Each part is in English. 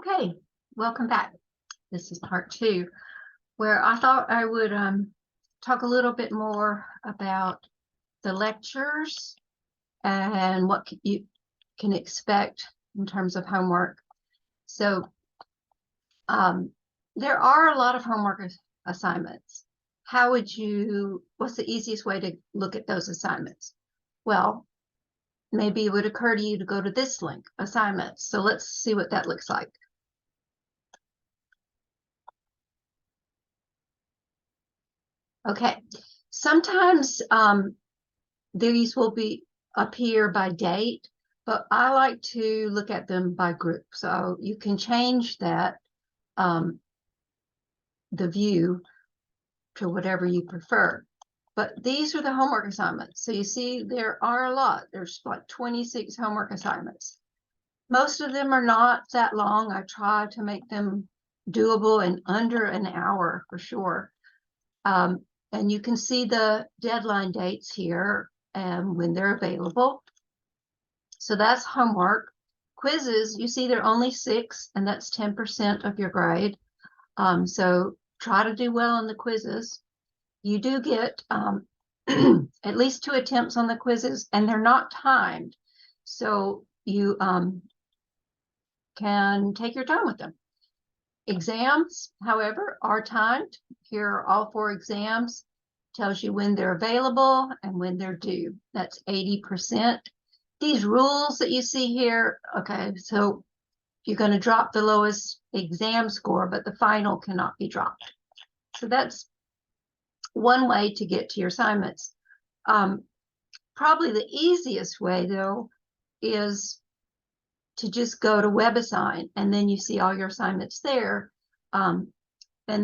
Okay, welcome back. This is part 2, where I thought I would talk a little bit more about the lectures and what you can expect in terms of homework. So there are a lot of homework assignments. What's the easiest way to look at those assignments? Well, maybe it would occur to you to go to this link, assignments. So let's see what that looks like. Okay, sometimes these will appear by date, but I like to look at them by group. So you can change that, the view to whatever you prefer. But these are the homework assignments. So you see there are a lot. There's like 26 homework assignments. Most of them are not that long. I try to make them doable in under an hour for sure. And you can see the deadline dates here and when they're available. So that's homework. Quizzes, you see there are only 6, and that's 10% of your grade. So try to do well on the quizzes. You do get at least 2 attempts on the quizzes, and they're not timed. So you can take your time with them. Exams, however, are timed. Here are all 4 exams. Tells you when they're available and when they're due. That's 80%. These rules that you see here, okay, so you're going to drop the lowest exam score, but the final cannot be dropped. So that's one way to get to your assignments. Probably the easiest way, though, is to just go to WebAssign, and then you see all your assignments there, and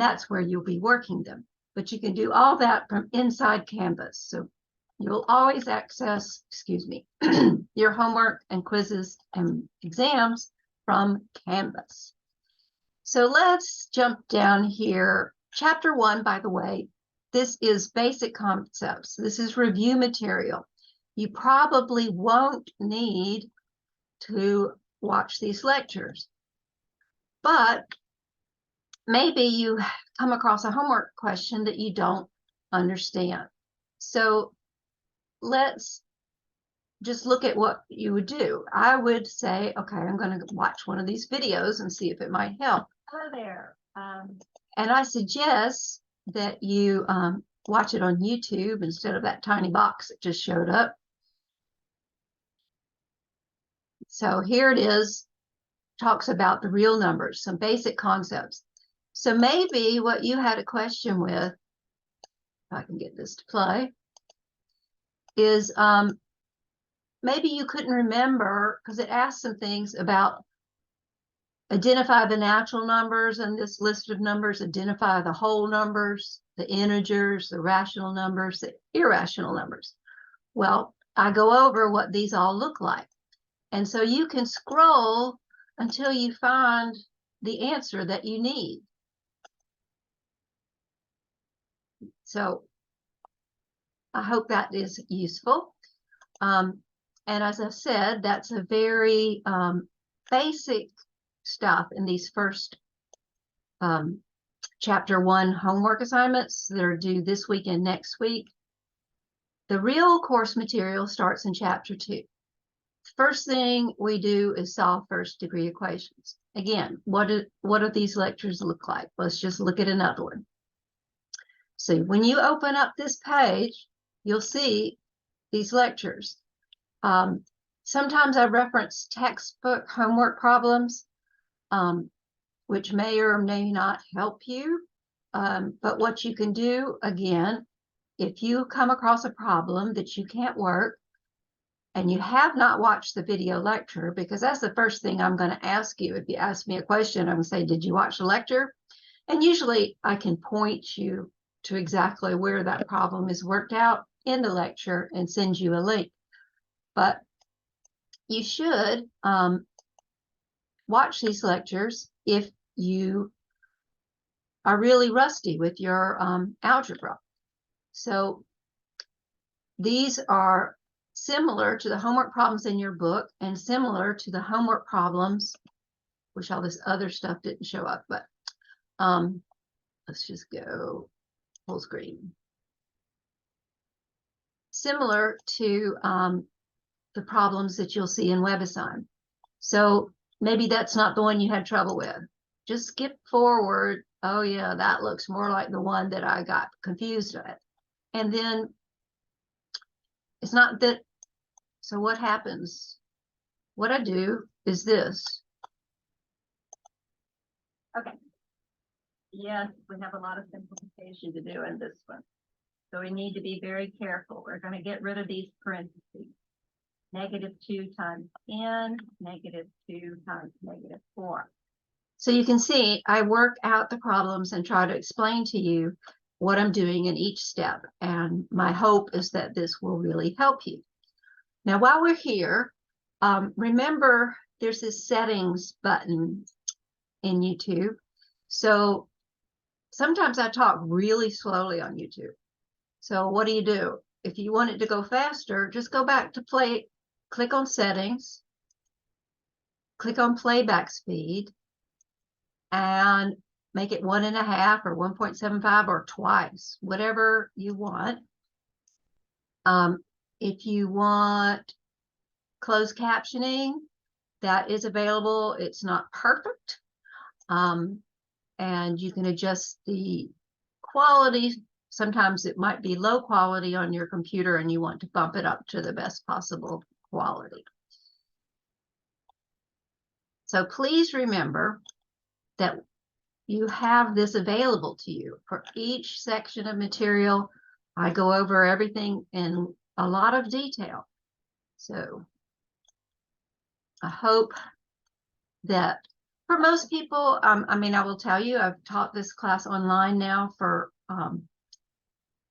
that's where you'll be working them. But you can do all that from inside Canvas. So you'll always access, your homework and quizzes and exams from Canvas. So let's jump down here. Chapter 1, by the way, this is basic concepts. This is review material. You probably won't need to watch these lectures, but maybe you come across a homework question that you don't understand. So let's just look at what you would do. I would say, okay, I'm going to watch one of these videos and see if it might help. Hello there. And I suggest that you watch it on YouTube instead of that tiny box that just showed up. So here it is, talks about the real numbers, some basic concepts. So maybe what you had a question with, if I can get this to play, is maybe you couldn't remember, because it asked some things about identify the natural numbers in this list of numbers, identify the whole numbers, the integers, the rational numbers, the irrational numbers. Well, I go over what these all look like. And so you can scroll until you find the answer that you need. So I hope that is useful. And as I said, that's a very basic stuff in these first chapter 1 homework assignments that are due this week and next week. The real course material starts in chapter 2. First thing we do is solve first degree equations. Again, what do these lectures look like? Let's just look at another one. So when you open up this page, you'll see these lectures. Sometimes I reference textbook homework problems, which may or may not help you. But what you can do, again, if you come across a problem that you can't work and you have not watched the video lecture, because that's the first thing I'm going to ask you. If you ask me a question, I'm going to say, did you watch the lecture? And usually I can point you to exactly where that problem is worked out in the lecture and send you a link. But you should watch these lectures if you are really rusty with your algebra. So these are similar to the homework problems in your book and similar to the homework problems Wish all this other stuff didn't show up, but let's just go full screen. Similar to the problems that you'll see in WebAssign. So maybe that's not the one you had trouble with. Just skip forward. Oh yeah, that looks more like the one that I got confused with. And then it's not that. So what happens? What I do is this. Okay. Yes, we have a lot of simplification to do in this one. So we need to be very careful. We're going to get rid of these parentheses. -2 times n, -2 times -4. So you can see I work out the problems and try to explain to you what I'm doing in each step. And my hope is that this will really help you. Now, while we're here, remember there's this settings button in YouTube. So sometimes I talk really slowly on YouTube. So what do? If you want it to go faster, just go back to play, click on settings, click on playback speed, and make it 1.5 or 1.75 or twice, whatever you want. If you want closed captioning, that is available. It's not perfect. And you can adjust the quality. Sometimes it might be low quality on your computer and you want to bump it up to the best possible quality. So please remember that you have this available to you. For each section of material, I go over everything in a lot of detail. So I hope that for most people, I mean, I will tell you, I've taught this class online now for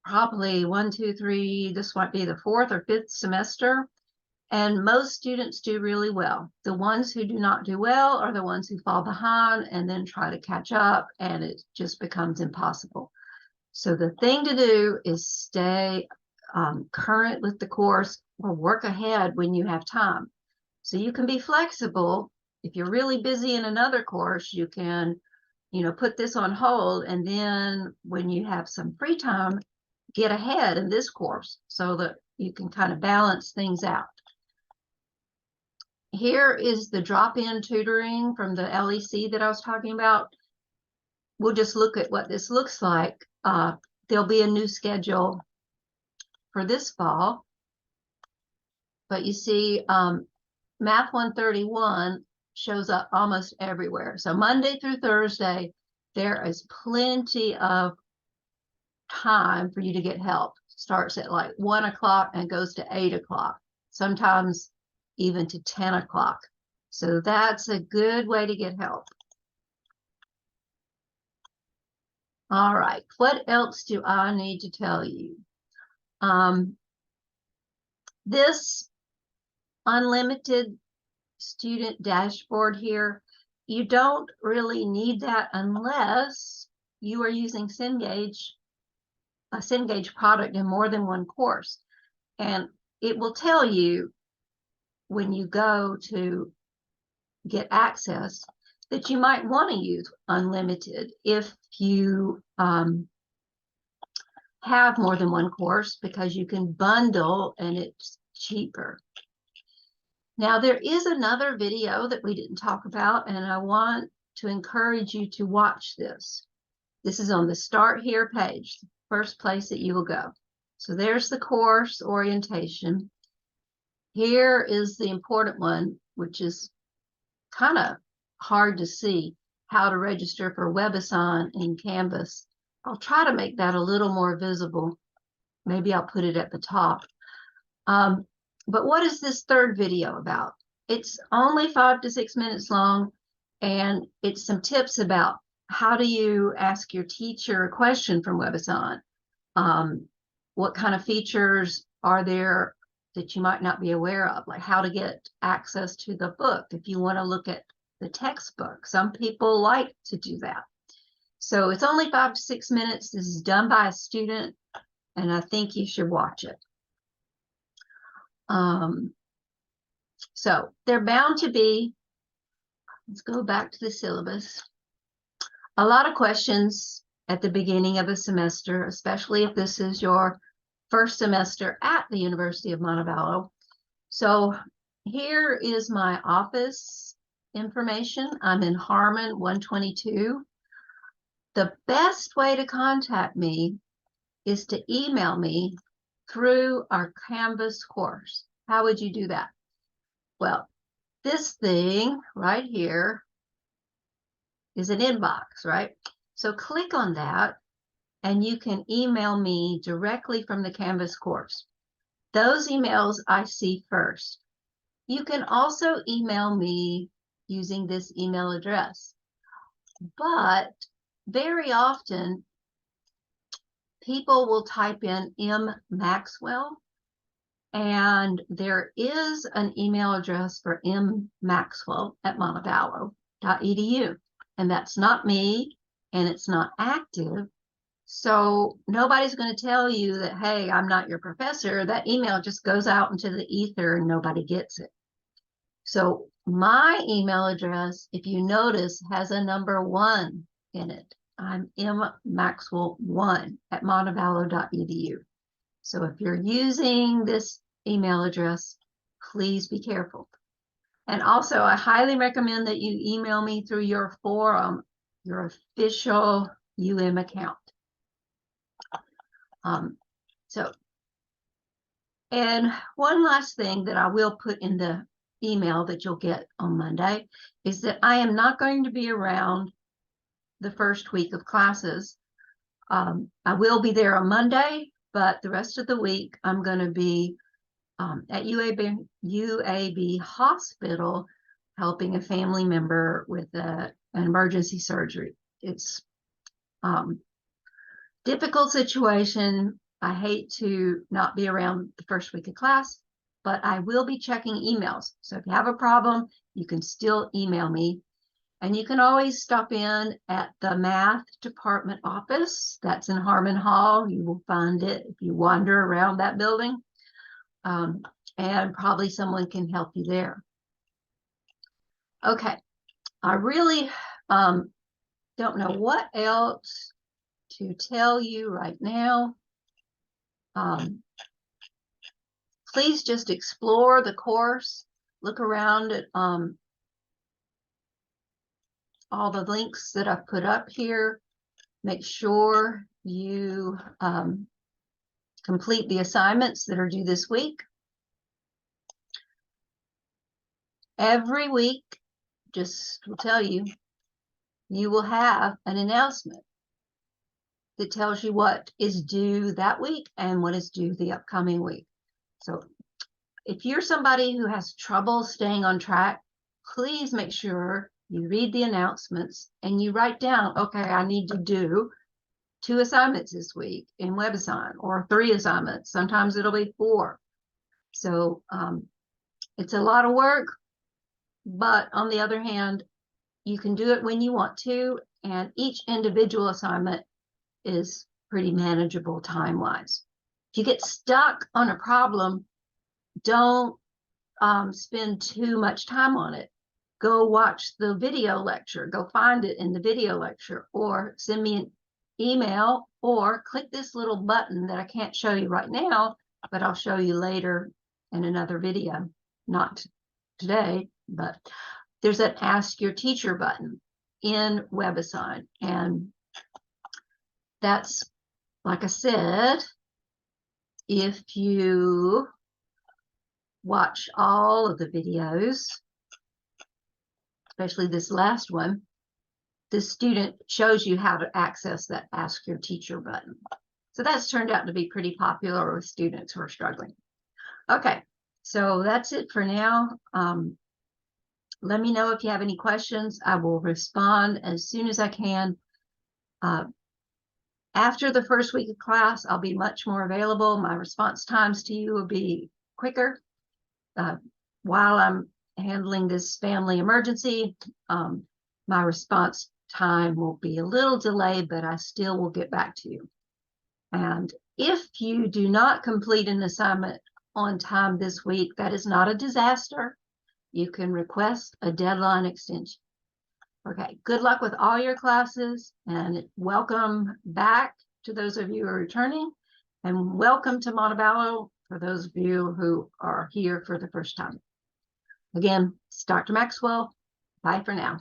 probably 1, 2, 3, this might be the 4th or 5th semester. And most students do really well. The ones who do not do well are the ones who fall behind and then try to catch up, and it just becomes impossible. So the thing to do is stay current with the course or work ahead when you have time. So you can be flexible. If you're really busy in another course, you can, put this on hold, and then when you have some free time, get ahead in this course so that you can kind of balance things out. Here is the drop-in tutoring from the LEC that I was talking about. We'll just look at what this looks like. There'll be a new schedule for this fall. But you see, Math 131 shows up almost everywhere. So Monday through Thursday, there is plenty of time for you to get help. Starts at like 1 o'clock and goes to 8 o'clock. Sometimes even to 10 o'clock. So that's a good way to get help. All right, what else do I need to tell you? This unlimited student dashboard here, you don't really need that unless you are using Cengage, a Cengage product in more than one course. And it will tell you when you go to get access that you might want to use unlimited if you have more than one course, because you can bundle and it's cheaper. Now, there is another video that we didn't talk about, and I want to encourage you to watch this. This is on the Start Here page, the first place that you will go. So there's the course orientation. Here is the important one, which is kind of hard to see, how to register for WebAssign in Canvas. I'll try to make that a little more visible. Maybe I'll put it at the top. But what is this third video about? It's only 5 to 6 minutes long, and it's some tips about how do you ask your teacher a question from WebAssign. What kind of features are there that you might not be aware of, like how to get access to the book if you want to look at the textbook. Some people like to do that. So it's only 5 to 6 minutes. This is done by a student, and I think you should watch it. So they're bound to be Let's go back to the syllabus. A lot of questions at the beginning of a semester, especially if this is your first semester at the University of Montevallo. So here is my office information. I'm in Harmon 122. The best way to contact me is to email me through our Canvas course. How would you do that? Well, this thing right here is an inbox, right? So click on that and you can email me directly from the Canvas course. Those emails I see first. You can also email me using this email address, but very often people will type in M. Maxwell, and there is an email address for mmaxwell@montevallo.edu, and that's not me, and it's not active. So nobody's going to tell you that, hey, I'm not your professor. That email just goes out into the ether and nobody gets it. So my email address, if you notice, has a number 1 in it. I'm mmaxwell1@montevallo.edu. So if you're using this email address, please be careful. And also, I highly recommend that you email me through your forum, your official UM account. And one last thing that I will put in the email that you'll get on Monday is that I am not going to be around the first week of classes. I will be there on Monday, but the rest of the week I'm going to be at UAB Hospital helping a family member with an emergency surgery. It's difficult situation. I hate to not be around the first week of class, but I will be checking emails. So if you have a problem, you can still email me. And you can always stop in at the math department office. That's in Harmon Hall. You will find it if you wander around that building. And probably someone can help you there. Okay, I really don't know what else to tell you right now. Please just explore the course, look around at all the links that I've put up here. Make sure you complete the assignments that are due this week. Every week, just will tell you, you will have an announcement that tells you what is due that week and what is due the upcoming week. So if you're somebody who has trouble staying on track, please make sure you read the announcements and you write down, okay, I need to do 2 assignments this week in WebAssign, or 3 assignments. Sometimes it'll be 4. So it's a lot of work, but on the other hand, you can do it when you want to, and each individual assignment is pretty manageable time-wise. If you get stuck on a problem, don't spend too much time on it. Go watch the video lecture. Go find it in the video lecture, or send me an email, or click this little button that I can't show you right now, but I'll show you later in another video. Not today, but there's an Ask Your Teacher button in WebAssign. And that's, like I said, if you watch all of the videos, especially this last one, the student shows you how to access that Ask Your Teacher button. So that's turned out to be pretty popular with students who are struggling. Okay, so that's it for now. Let me know if you have any questions. I will respond as soon as I can. After the first week of class, I'll be much more available. My response times to you will be quicker. While I'm handling this family emergency, my response time will be a little delayed, but I still will get back to you. And if you do not complete an assignment on time this week, that is not a disaster. You can request a deadline extension. Okay, good luck with all your classes and welcome back to those of you who are returning, and welcome to Montevallo for those of you who are here for the first time. Again, it's Dr. Maxwell. Bye for now.